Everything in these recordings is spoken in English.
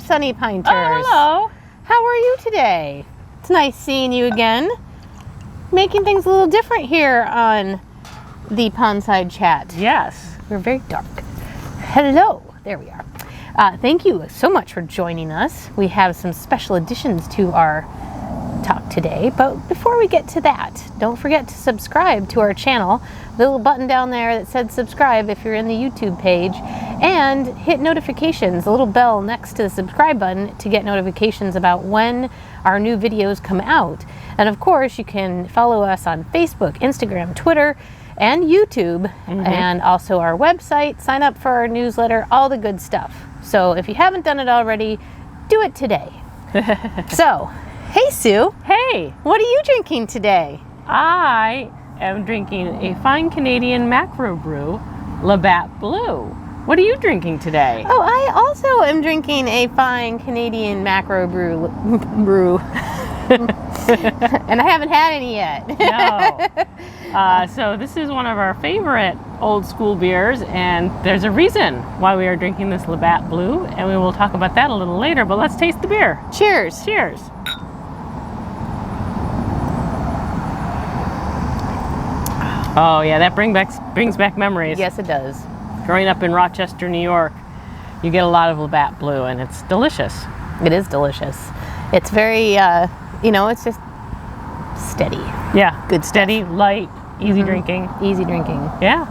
Sunny Pinters. Oh, hello. How are you today? It's nice seeing you again. Making things a little different here on the Pondside chat. Yes. We're very dark. Hello. There we are. Thank you so much for joining us. We have some special additions to our talk today, but before we get to that, don't forget to subscribe to our channel. The little button down there that said subscribe if you're in the YouTube page, and hit notifications, the little bell next to the subscribe button to get notifications about when our new videos come out. And of course, you can follow us on Facebook, Instagram, Twitter, and YouTube, and also our website, sign up for our newsletter, all the good stuff. So if you haven't done it already, do it today. So, hey Sue. Hey. What are you drinking today? I am drinking a fine Canadian macro brew, Labatt Blue. What are you drinking today? Oh, I also am drinking a fine Canadian macro brew. And I haven't had any yet. No. So this is one of our favorite old school beers, and there's a reason why we are drinking this Labatt Blue, and we will talk about that a little later, but let's taste the beer. Cheers. Cheers. Oh yeah, that brings back memories. Yes, it does. Growing up in Rochester, New York, you get a lot of Labatt Blue, and it's delicious. It is delicious. It's very, it's just steady. Yeah, Good steady, light, easy drinking. Easy drinking. Yeah.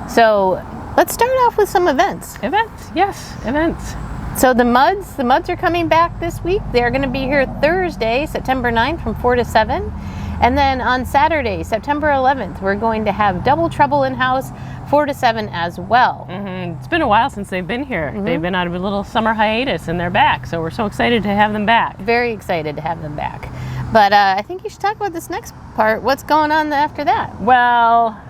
So let's start off with some events. Events, yes, events. So the Muds are coming back this week. They're going to be here Thursday, September 9th from 4 to 7. And then on Saturday, September 11th, we're going to have Double Trouble in-house, 4 to 7 as well. It's been a while since they've been here. They've been out of a little summer hiatus, and they're back. So we're so excited to have them back. Very excited to have them back. But I think you should talk about this next part. What's going on after that? Well,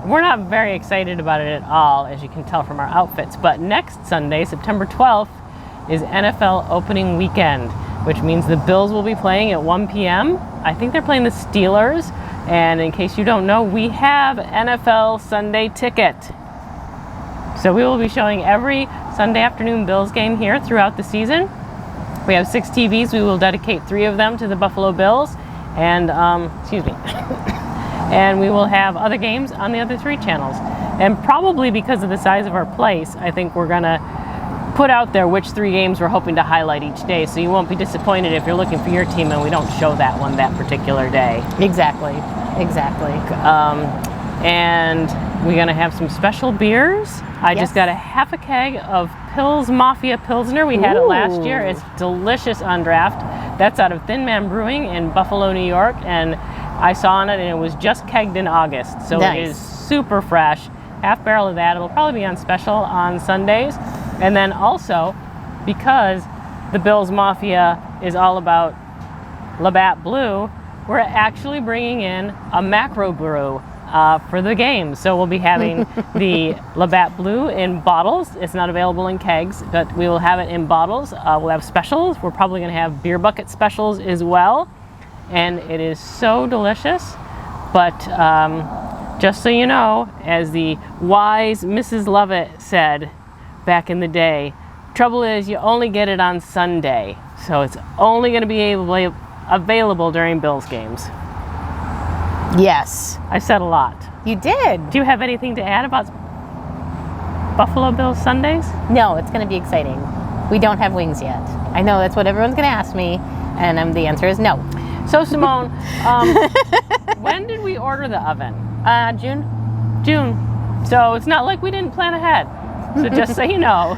we're not very excited about it at all, as you can tell from our outfits. But next Sunday, September 12th, is NFL opening weekend, which means the Bills will be playing at 1 p.m. I think they're playing the Steelers. And in case you don't know, we have NFL Sunday Ticket. So we will be showing every Sunday afternoon Bills game here throughout the season. We have 6 TVs. We will dedicate 3 of them to the Buffalo Bills. And, and we will have other games on the other 3 channels. And probably because of the size of our place, I think we're going to put out there which 3 games we're hoping to highlight each day, so you won't be disappointed if you're looking for your team and we don't show that one that particular day. Exactly. And we're going to have some special beers. I just got a half a keg of Pils Mafia Pilsner. We had it last year. It's delicious on draft. That's out of Thin Man Brewing in Buffalo, New York, and I saw on it, and it was just kegged in August, so It is super fresh. Half barrel of that. It'll probably be on special on Sundays. And then also, because the Bills Mafia is all about Labatt Blue, we're actually bringing in a macro brew for the game. So we'll be having the Labatt Blue in bottles. It's not available in kegs, but we will have it in bottles. We'll have specials. We're probably going to have beer bucket specials as well. And it is so delicious. But just so you know, as the wise Mrs. Lovett said back in the day, trouble is you only get it on Sunday. So it's only going to be available during Bills games. Yes. I said a lot. You did. Do you have anything to add about Buffalo Bills Sundays? No, it's going to be exciting. We don't have wings yet. I know that's what everyone's going to ask me, and the answer is no. So Simone, when did we order the oven? June. So it's not like we didn't plan ahead. So just so you know,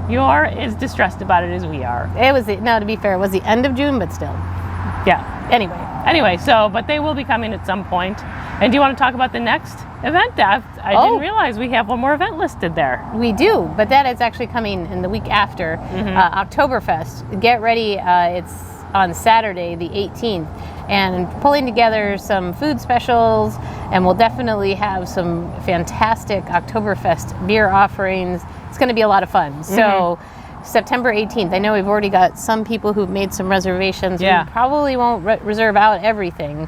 you're as distressed about it as we are. It was, to be fair, it was the end of June, but still. Yeah. Anyway, but they will be coming at some point. And do you want to talk about the next event? I didn't realize we have one more event listed there. We do, but that is actually coming in the week after, Oktoberfest. Get ready, it's on Saturday, the 18th, and pulling together some food specials, and we'll definitely have some fantastic Oktoberfest beer offerings. It's going to be a lot of fun. So September 18th, I know we've already got some people who've made some reservations. Yeah. We probably won't reserve out everything.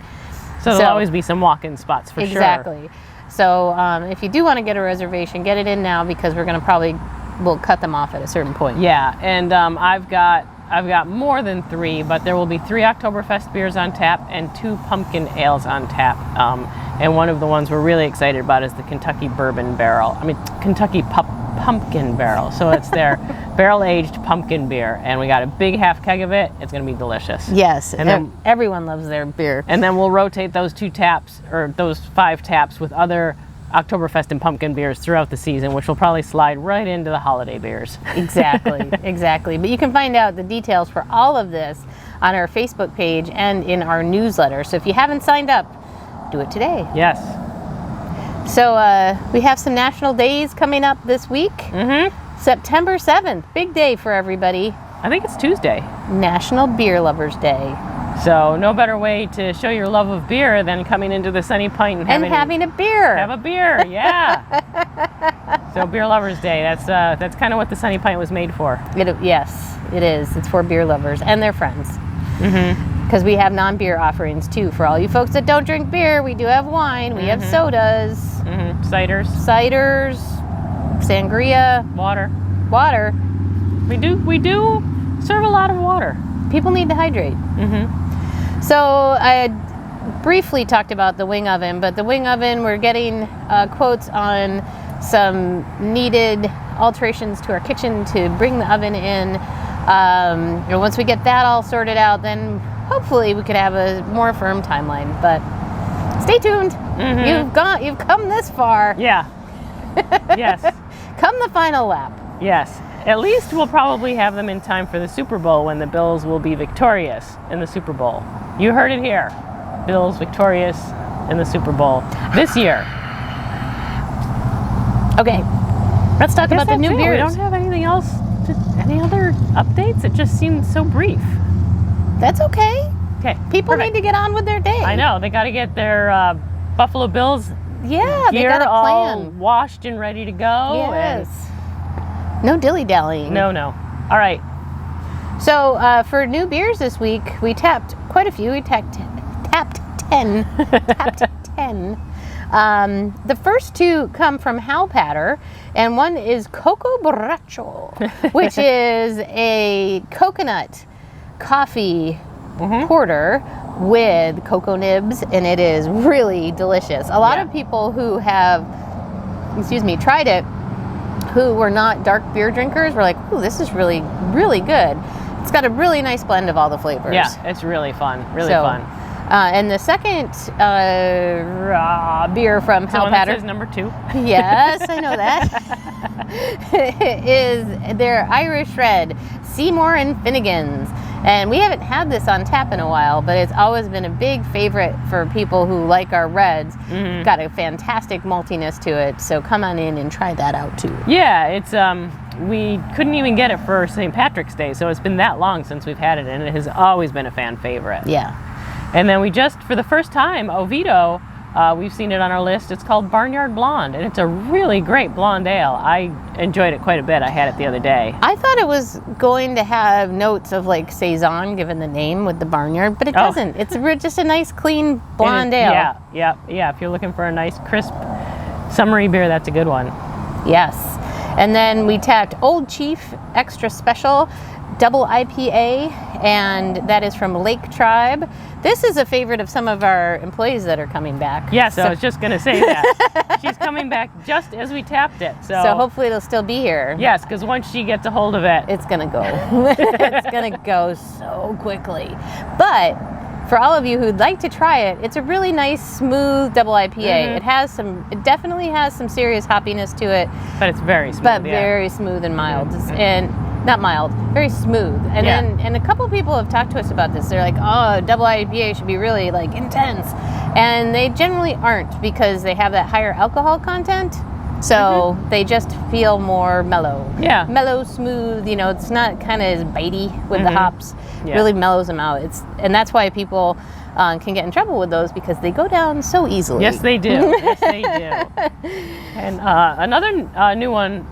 So there'll always be some walk-in spots for sure. Exactly. So if you do want to get a reservation, get it in now, because we're going to probably we'll cut them off at a certain point. Yeah, and I've got more than 3, but there will be 3 Oktoberfest beers on tap and 2 pumpkin ales on tap. And one of the ones we're really excited about is the Kentucky Pumpkin Barrel. So it's their barrel-aged pumpkin beer, and we got a big half keg of it. It's going to be delicious. Yes, and then everyone loves their beer. And then we'll rotate those 2 taps, or those 5 taps, with other Oktoberfest and pumpkin beers throughout the season, which will probably slide right into the holiday beers. Exactly, exactly. But you can find out the details for all of this on our Facebook page and in our newsletter. So if you haven't signed up, do it today. Yes. So we have some national days coming up this week. September 7th, big day for everybody. I think it's Tuesday. National Beer Lovers Day. So no better way to show your love of beer than coming into the Sunny Pint and having a beer. Have a beer, yeah. So Beer Lovers Day, that's kind of what the Sunny Pint was made for. Yes, it is. It's for beer lovers and their friends. Because we have non-beer offerings too. For all you folks that don't drink beer, we do have wine. We have sodas, ciders, sangria, water. We do serve a lot of water. People need to hydrate. So I briefly talked about the wing oven, but the wing oven, we're getting quotes on some needed alterations to our kitchen to bring the oven in. And once we get that all sorted out, then hopefully we could have a more firm timeline. But stay tuned. You've come this far. Yeah. Yes. Come the final lap. Yes. At least we'll probably have them in time for the Super Bowl, when the Bills will be victorious in the Super Bowl. You heard it here. Bills victorious in the Super Bowl this year. Okay. Let's talk about the new beers. We don't have anything else. Any other updates? It just seemed so brief. That's okay. Okay. People need to get on with their day. I know. They got to get their Buffalo Bills gear they got a all plan. Washed and ready to go. Yes. No dilly-dallying. No. All right. So for new beers this week, we tapped quite a few. We tapped 10. Tapped 10. The first 2 come from Halpatter, and one is Coco Brachol, which is a coconut coffee porter with cocoa nibs, and it is really delicious. A lot of people who have, tried it, who were not dark beer drinkers, were like, ooh, this is really, really good. It's got a really nice blend of all the flavors. Yeah, it's really fun. Really fun. And the second beer from Halpatter. That says number 2. Yes, I know that. is their Irish Red, Seymour and Finnegan's. And we haven't had this on tap in a while, but it's always been a big favorite for people who like our reds. Got a fantastic maltiness to it, so come on in and try that out too. Yeah, it's we couldn't even get it for St. Patrick's Day, so it's been that long since we've had it, and it has always been a fan favorite. Yeah. And then we just, for the first time, Oviedo, we've seen it on our list. It's called Barnyard Blonde, and it's a really great blonde ale. I enjoyed it quite a bit. I had it the other day. I thought it was going to have notes of like Saison, given the name with the Barnyard, but it doesn't. It's just a nice, clean blonde ale. Yeah. If you're looking for a nice, crisp, summery beer, that's a good one. Yes. And then we tapped Old Chief Extra Special Double IPA, and that is from Lake Tribe. This is a favorite of some of our employees that are coming back. Yes, I was just going to say that. She's coming back just as we tapped it. So hopefully it'll still be here. Yes, because once she gets a hold of it, it's going to go. It's going to go so quickly. But for all of you who'd like to try it, it's a really nice, smooth double IPA. It definitely has some serious hoppiness to it. But it's very smooth. But very smooth and mild. And not mild, very smooth. And then a couple people have talked to us about this. They're like, oh, double IPA should be really like intense. And they generally aren't, because they have that higher alcohol content. So they just feel more mellow. Yeah. Mellow, smooth, it's not kind of as bitey with the hops. Yeah. Really mellows them out. And that's why people can get in trouble with those, because they go down so easily. Yes, they do. Yes, they do. And another new one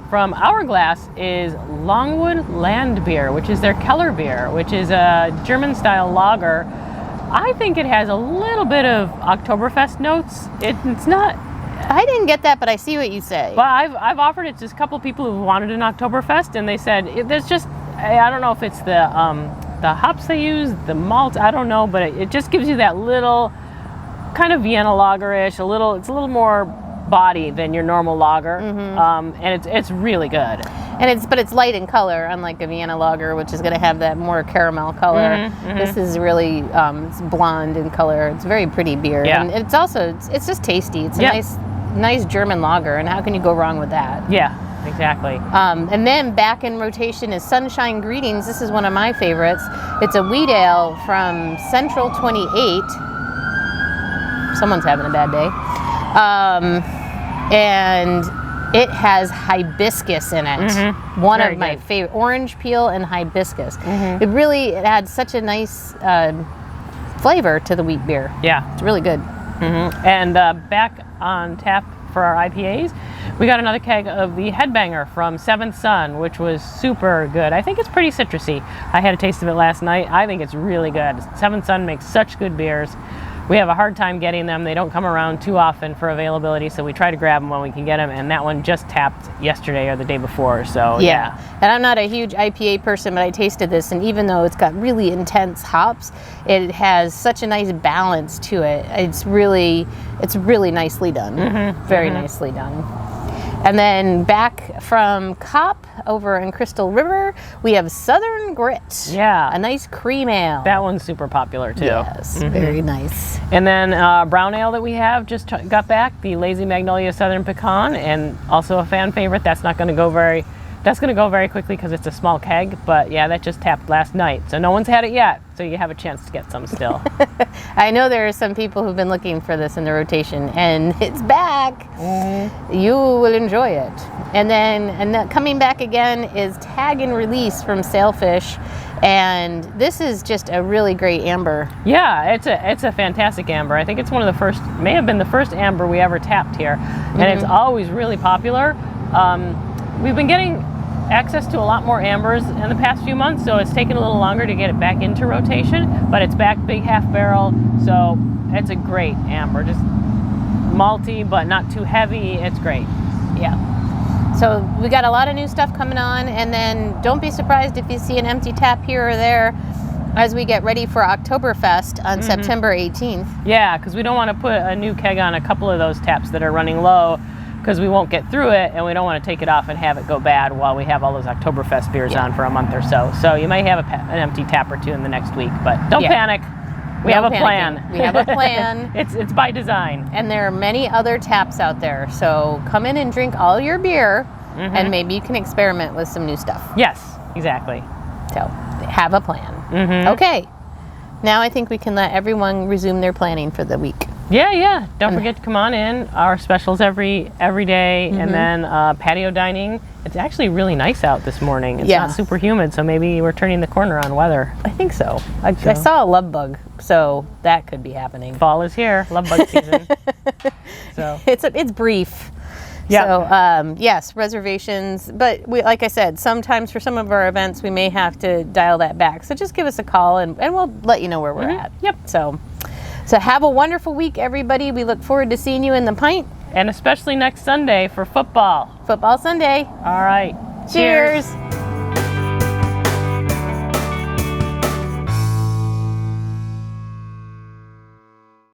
from Hourglass is Longwood Land Beer, which is their Keller beer, which is a German-style lager. I think it has a little bit of Oktoberfest notes. It's not I didn't get that, but I see what you say. But I've offered it to a couple people who wanted an Oktoberfest, and they said there's just, I don't know if it's the hops they use, the malt, I don't know, but it just gives you that little kind of Vienna lager-ish, it's a little more body than your normal lager, and it's really good. And it's light in color, unlike a Vienna lager, which is going to have that more caramel color. This is really it's blonde in color. It's a very pretty beer, and it's also it's just tasty. It's a nice German lager, and how can you go wrong with that? Yeah, exactly. And then back in rotation is Sunshine Greetings. This is one of my favorites. It's a wheat ale from Central 28. Someone's having a bad day. And it has hibiscus in it. One of my favorite, orange peel and hibiscus. It adds such a nice flavor to the wheat beer. Yeah. It's really good. And back on tap for our IPAs, we got another keg of the Headbanger from Seventh Sun, which was super good. I think it's pretty citrusy. I had a taste of it last night. I think it's really good. Seventh Sun makes such good beers. We have a hard time getting them. They don't come around too often for availability, so we try to grab them when we can get them, and that one just tapped yesterday or the day before, so yeah. And I'm not a huge IPA person, but I tasted this, and even though it's got really intense hops, it has such a nice balance to it. It's really nicely done. Very nicely done. And then back from Cop over in Crystal River, we have Southern Grit. Yeah. A nice cream ale. That one's super popular too. Yes, very nice. And then brown ale that we have just got back, the Lazy Magnolia Southern Pecan, and also a fan favorite. That's going to go very quickly because it's a small keg, but yeah, that just tapped last night. So no one's had it yet, so you have a chance to get some still. I know there are some people who've been looking for this in the rotation, and it's back. You will enjoy it. And then coming back again is Tag and Release from Sailfish, and this is just a really great amber. Yeah, it's a fantastic amber. I think it's one of the first, may have been the first amber we ever tapped here, and it's always really popular. We've been getting access to a lot more ambers in the past few months, so it's taken a little longer to get it back into rotation, but it's back big half barrel, so it's a great amber. Just malty, but not too heavy. It's great. Yeah. So we got a lot of new stuff coming on, and then don't be surprised if you see an empty tap here or there as we get ready for Oktoberfest on September 18th. Yeah, because we don't want to put a new keg on a couple of those taps that are running low, because we won't get through it, and we don't want to take it off and have it go bad while we have all those Oktoberfest beers on for a month or so. So you might have an empty tap or two in the next week, but don't panic. We have a plan. We have a plan. It's by design. And there are many other taps out there, so come in and drink all your beer, and maybe you can experiment with some new stuff. Yes, exactly. So have a plan. Okay, now I think we can let everyone resume their planning for the week. Yeah. Don't forget to come on in. Our specials every day, and then patio dining. It's actually really nice out this morning. It's not super humid, so maybe we're turning the corner on weather. I think so. I saw a love bug, so that could be happening. Fall is here, love bug season. So it's brief. Yeah. So yes, reservations. But like I said, sometimes for some of our events, we may have to dial that back. So just give us a call, and we'll let you know where we're at. Yep. So have a wonderful week, everybody. We look forward to seeing you in the Pint. And especially next Sunday for football. Football Sunday. All right. Cheers.